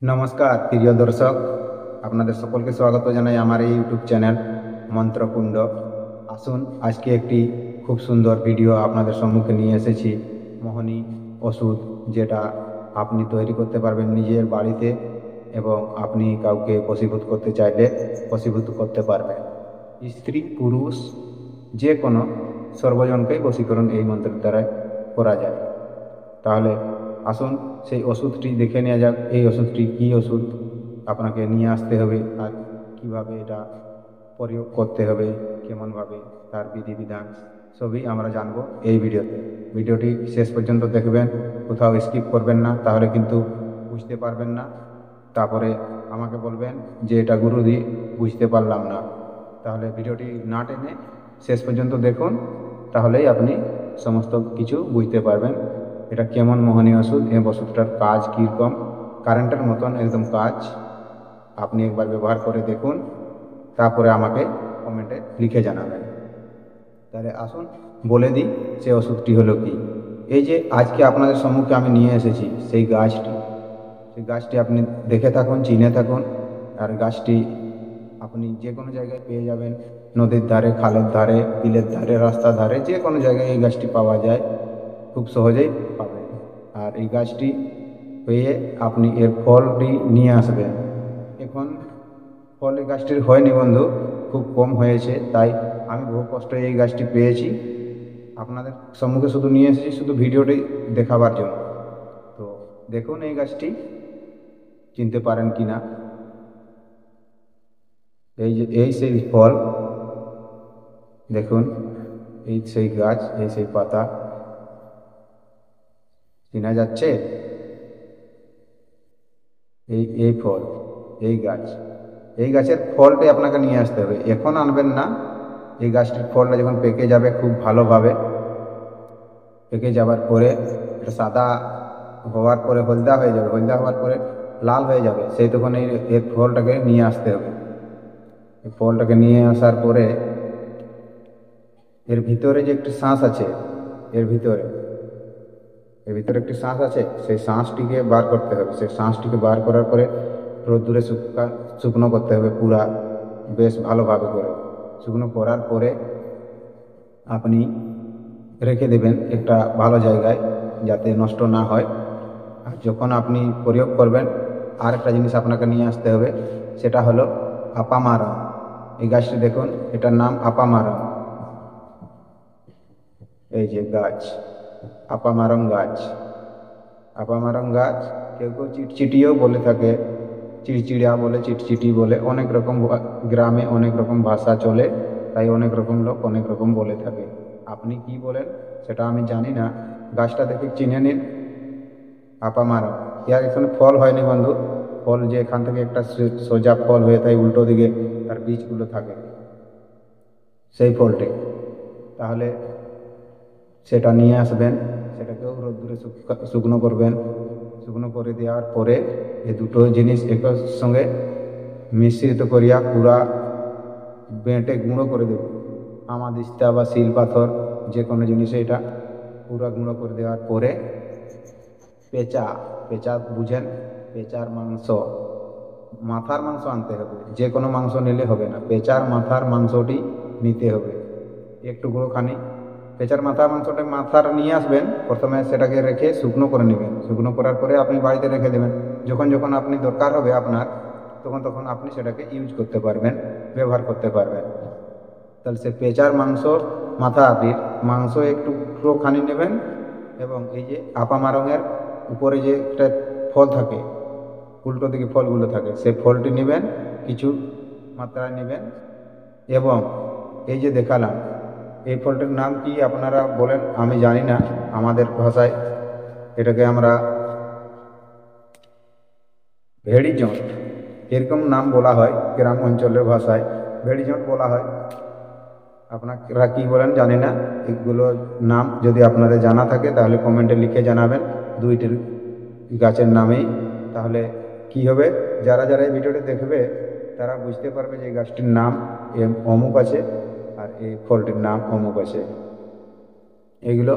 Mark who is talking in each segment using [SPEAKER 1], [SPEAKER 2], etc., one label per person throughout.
[SPEAKER 1] নমস্কার প্রিয় দর্শক, আপনাদের সকলকে স্বাগত জানাই আমার এই ইউটিউব চ্যানেল মন্ত্রকুণ্ড। আসুন আজকে একটি খুব সুন্দর ভিডিও আপনাদের সম্মুখে নিয়ে এসেছি। মোহনী ওষুধ, যেটা আপনি তৈরি করতে পারবেন নিজের বাড়িতে এবং আপনি কাউকে বশীভূত করতে চাইলে বশীভূত করতে পারবেন। স্ত্রী পুরুষ যে কোনো সর্বজনকেই বশীকরণ এই মন্ত্রের দ্বারা করা যায়। তাহলে আসুন সেই ওষুধটি দেখে নেওয়া যাক। এই ওষুধটি কী ওষুধ আপনাকে নিয়ে আসতে হবে আর কিভাবে এটা প্রয়োগ করতে হবে, কেমনভাবে তার বিধিবিধান সবই আমরা জানবো এই ভিডিওতে। ভিডিওটি শেষ পর্যন্ত দেখবেন, কোথাও স্কিপ করবেন না, তাহলে কিন্তু বুঝতে পারবেন না। তারপরে আমাকে বলবেন যে এটা গুরুজি বুঝতে পারলাম না। তাহলে ভিডিওটি না টেনে শেষ পর্যন্ত দেখুন, তাহলেই আপনি সমস্ত কিছু বুঝতে পারবেন এটা কেমন মোহনী ওষুধ, এই ওষুধটার কাজ কীরকম। কারেন্টের মতন একদম কাজ। আপনি একবার ব্যবহার করে দেখুন, তারপরে আমাকে কমেন্টে লিখে জানাবেন। তাহলে আসুন বলে দিই সে ওষুধটি হলো কি। এই যে আজকে আপনাদের সম্মুখে আমি নিয়ে এসেছি সেই গাছটি আপনি দেখে থাকুন, চিনে থাকুন। আর গাছটি আপনি যে কোনো জায়গায় পেয়ে যাবেন, নদীর ধারে, খালের ধারে, বিলের ধারে, রাস্তার ধারে, যে কোনো জায়গায় এই গাছটি পাওয়া যায়, খুব সহজেই পাবেন। আর এই গাছটি পেয়ে আপনি এর ফলটি নিয়ে আসবেন। এখন ফল এই গাছটির হয়নি বন্ধু, খুব কম হয়েছে, তাই আমি বহু কষ্টে এই গাছটি পেয়েছি। আপনাদের সম্মুখে শুধু নিয়ে এসেছি শুধু ভিডিওটি দেখাবার জন্য। তো দেখুন এই গাছটি চিনতে পারেন কি না। এই যে এই সেই ফল, দেখুন এই সেই গাছ, এই সেই পাতা, চেনা যাচ্ছে? এই এই ফল, এই গাছ, এই গাছের ফলটি আপনাকে নিয়ে আসতে হবে, এখন আনবেন না। এই গাছটির ফলটা যখন পেকে যাবে খুব ভালোভাবে, পেকে যাবার পরে এটা সাদা হওয়ার পরে হলদা হয়ে যাবে, হলদা হওয়ার পরে লাল হয়ে যাবে, সেই তখন এর ফলটাকে নিয়ে আসতে হবে। এই ফলটাকে নিয়ে আসার পরে এর ভিতরে যে একটি শ্বাস আছে, এর ভিতরে একটি শ্বাস আছে, সেই শ্বাসটিকে বার করতে হবে। সেই শ্বাসটিকে বার করার পরে রোদ্দুরে শুকনো করতে হবে পুরা, বেশ ভালোভাবে করে শুকনো করার পরে আপনি রেখে দেবেন একটা ভালো জায়গায়, যাতে নষ্ট না হয়। আর যখন আপনি প্রয়োগ করবেন, আর একটা জিনিস আপনাকে নিয়ে আসতে হবে, সেটা হলো আপামারম। এই গাছটি দেখুন, এটার নাম আপামারম। এই যে গাছ, আপামারম গাছ। আপামারম গাছ কেউ কেউ চিটচিটিও বলে থাকে, চিড়চিড়া বলে, চিটচিটি বলে, অনেক রকম গ্রামে অনেক রকম ভাষা চলে, তাই অনেক রকম লোক অনেক রকম বলে থাকে। আপনি কি বলেন সেটা আমি জানি না, গাছটা দেখে চিনে নিন আপামারম। ইয়ার এখানে ফল হয়নি বন্ধু, ফল যে এখান থেকে একটা সোজা ফল হয়ে থাকে, উল্টো দিকে তার বীজগুলো থাকে, সেই ফলটি। তাহলে সেটা নিয়ে আসবেন, সেটাকেও রোদ্দুরে শুকনো করবেন। শুকনো করে দেওয়ার পরে এই দুটো জিনিস একর সঙ্গে মিশ্রিত করিয়া পুরা বেঁটে গুঁড়ো করে দেব। আমাদিস্তা বা শিল পাথর, যে কোনো জিনিসে এটা পুরা গুঁড়ো করে দেওয়ার পরে পেঁচা, পেঁচা বুঝেন, পেঁচার মাংস, মাথার মাংস আনতে হবে। যে কোনো মাংস নিলে হবে না, পেঁচার মাথার মাংসটি নিতে হবে। একটু গুঁড়োখানি পেঁচার মাংসটা মাথার নিয়ে আসবেন, প্রথমে সেটাকে রেখে শুকনো করে নেবেন। শুকনো করার পরে আপনি বাড়িতে রেখে দেবেন, যখন যখন আপনি দরকার হবে আপনার, তখন তখন আপনি সেটাকে ইউজ করতে পারবেন, ব্যবহার করতে পারবেন। তাহলে সে পেঁচার মাংস, মাংস একটু খানি নেবেন, এবং এই যে আপামারঙের উপরে যে একটা ফল থাকে, উল্টো দিকে ফলগুলো থাকে, সেই ফলটি নেবেন, কিছু মাত্রায় নেবেন। এবং এই যে দেখালাম, এই ফলটির নাম কি আপনারা বলেন, আমি জানি না। আমাদের ভাষায় এটাকে আমরা ভেড়িজট এরকম নাম বলা হয়, গ্রাম অঞ্চলের ভাষায় ভেড়িজট বলা হয়। আপনারা কি বলেন জানি না। এগুলো নাম যদি আপনাদের জানা থাকে তাহলে কমেন্টে লিখে জানাবেন দুইটির গাছের নামেই। তাহলে কি হবে, যারা যারা এই ভিডিওটি দেখবে তারা বুঝতে পারবে যে এই গাছটির নাম অমুক আছে আর এই ফলটির নাম অমুক আছে। এগুলো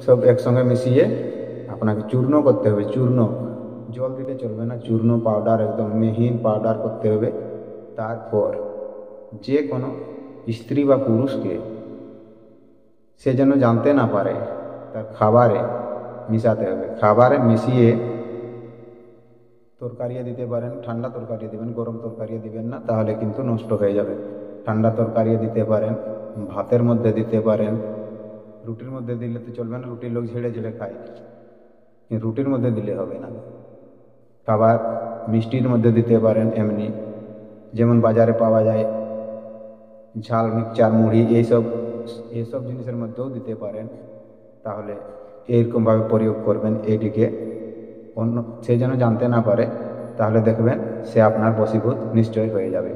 [SPEAKER 1] সব একসঙ্গে মিশিয়ে আপনাকে চূর্ণ করতে হবে, চূর্ণ জল দিলে চলবে না, চূর্ণ পাউডার একদম মিহিন পাউডার করতে হবে। তারপর যে কোনো স্ত্রী বা পুরুষকে সে যেন জানতে না পারে, তার খাবারে মিশাতে হবে। খাবারে মিশিয়ে তরকারিয়ে দিতে পারেন, ঠান্ডা তরকারি দিবেন, গরম তরকারি দিবেন না, তাহলে কিন্তু নষ্ট হয়ে যাবে। ঠান্ডা তরকারিও দিতে পারেন, ভাতের মধ্যে দিতে পারেন। রুটির মধ্যে দিলে তো চলবে না, রুটির লোক ঝেড়ে ঝেড়ে খায়, রুটির মধ্যে দিলে হবে না। খাবার মিষ্টির মধ্যে দিতে পারেন, এমনি যেমন বাজারে পাওয়া যায় ঝাল মিক্সচার মুড়ি, এইসব এইসব জিনিসের মধ্যেও দিতে পারেন। তাহলে এইরকমভাবে প্রয়োগ করবেন এইটিকে, অন্য সে যেন জানতে না পারে, তাহলে দেখবেন সে আপনার বশীভূত নিশ্চয় হয়ে যাবে।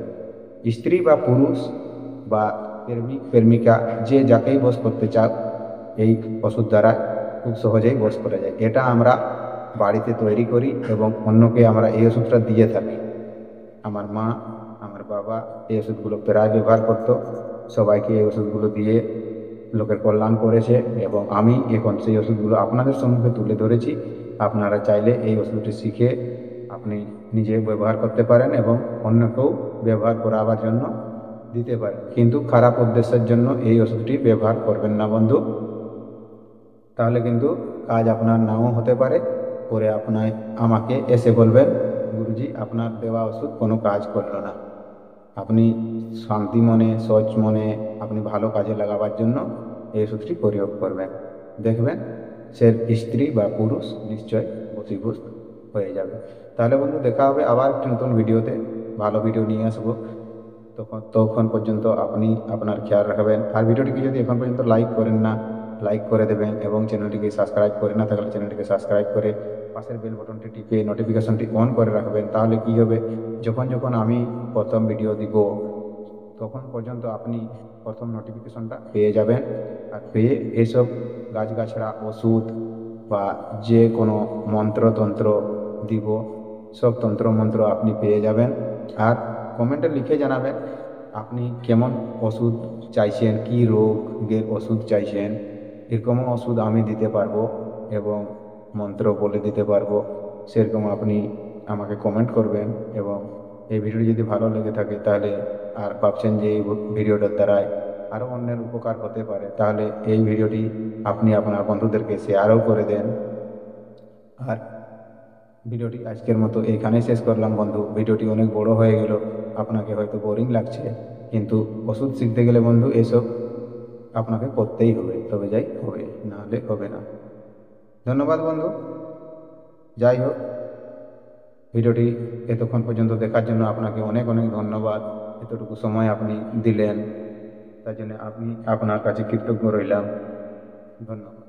[SPEAKER 1] স্ত্রী বা পুরুষ বা প্রেমিক প্রেমিকা যে যাকেই বশ করতে চাও, এই ওষুধ দ্বারা খুব সহজেই বশ করা যায়। এটা আমরা বাড়িতে তৈরি করি এবং অন্যকে আমরা এই ওষুধটা দিয়ে থাকি। আমার মা, আমার বাবা এই ওষুধগুলো প্রায় ব্যবহার করতো, সবাইকে এই ওষুধগুলো দিয়ে লোকের কল্যাণ করেছে এবং আমি এখন সেই ওষুধগুলো আপনাদের সম্মুখে তুলে ধরেছি। আপনারা চাইলে এই ওষুধটি শিখে আপনি নিজে ব্যবহার করতে পারেন এবং অন্যকেও ব্যবহার করাবার জন্য দিতে পারেন, কিন্তু খারাপ উদ্দেশ্যের জন্য এই ওষুধটি ব্যবহার করবেন না বন্ধু। তাহলে কিন্তু কাজ আপনার নাও হতে পারে, পরে আপনার আমাকে এসে বলবেন গুরুজি আপনার দেওয়া ওষুধ কোনো কাজ করলো না। আপনি শান্তি মনে, সহজ মনে আপনি ভালো কাজে লাগাবার জন্য এই ওষুধটি প্রয়োগ করবেন, দেখবেন সে স্ত্রী বা পুরুষ নিশ্চয় বশীভূত হয়ে যাবে। তাহলে বন্ধু দেখা হবে আবার একটি নতুন ভিডিওতে, ভালো ভিডিও নিয়ে আসবো। তখন পর্যন্ত আপনি আপনার খেয়াল রাখবেন। আর ভিডিওটিকে যদি এখন পর্যন্ত লাইক করেন না, লাইক করে দেবেন এবং চ্যানেলটিকে সাবস্ক্রাইব করে না থাকলে চ্যানেলটিকে সাবস্ক্রাইব করে পাশের বেল বাটনটি টিপে নোটিফিকেশনটি অন করে রাখবেন। তাহলে কি হবে, যখন যখন আমি প্রথম ভিডিও দিব তখন পর্যন্ত আপনি প্রথম নোটিফিকেশনটা পেয়ে যাবেন। আর পেয়ে এসব গাছগাছড়া ওষুধ বা যে কোনো মন্ত্রতন্ত্র দিব, সব তন্ত্র মন্ত্র আপনি পেয়ে যাবেন। আর কমেন্টে লিখে জানাবেন আপনি কেমন ওষুধ চাইছেন, কী রোগের ওষুধ চাইছেন। এরকমও ওষুধ আমি দিতে পারবো এবং মন্ত্র বলে দিতে পারবো, সেরকম আপনি আমাকে কমেন্ট করবেন। এবং এই ভিডিওটি যদি ভালো লেগে থাকে তাহলে আর ভাবছেন যে এই ভিডিওটার দ্বারাই আরও অন্যের উপকার হতে পারে, তাহলে এই ভিডিওটি আপনি আপনার বন্ধুদেরকে শেয়ারও করে দেন। আর ভিডিওটি আজকের মতো এইখানেই শেষ করলাম বন্ধু। ভিডিওটি অনেক বড় হয়ে গেল, আপনাকে হয়তো বোরিং লাগছে, কিন্তু ওষুধ শিখতে গেলে বন্ধু এসব আপনাকে করতেই হবে, তবে যাই হবে, না হলে হবে না। ধন্যবাদ বন্ধু। যাই হোক, ভিডিওটি এতক্ষণ পর্যন্ত দেখার জন্য আপনাকে অনেক অনেক ধন্যবাদ। এতটুকু সময় আপনি দিলেন, তার জন্য আপনি আপনার কাছে কৃতজ্ঞ রইলাম। ধন্যবাদ।